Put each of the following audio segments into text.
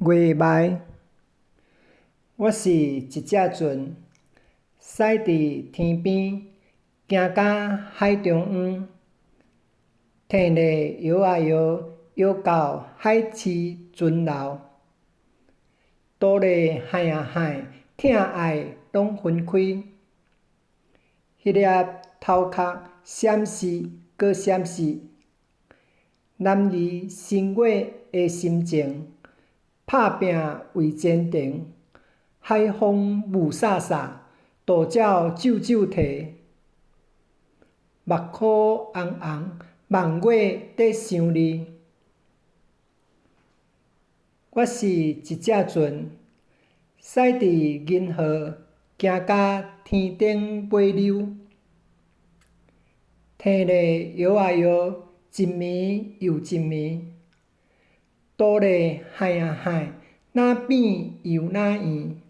月眉，我是一只船，驶伫天边，行到海中央。天咧摇啊摇，摇到海市蜃楼。岛咧海啊海，疼爱拢分开。迄粒头壳闪烁搁闪烁，男儿心月的心情，拍拼为前程。海风雾颯颯，渡鸟啾啾啼。目眶红红，望月在想你。我是一只船，驶伫银河，行到天顶尾流。天咧摇啊摇，一暝又一暝。岛咧海啊海，哪变又哪圆。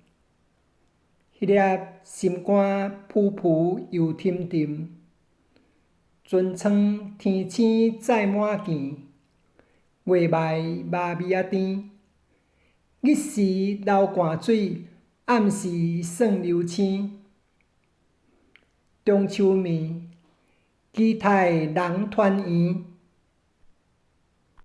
迄粒心肝浮浮又沉沉，船舱天星载满见，月眉麻味仔甜。日时流汗水，暗时算流星。中秋暝，期待人团圆。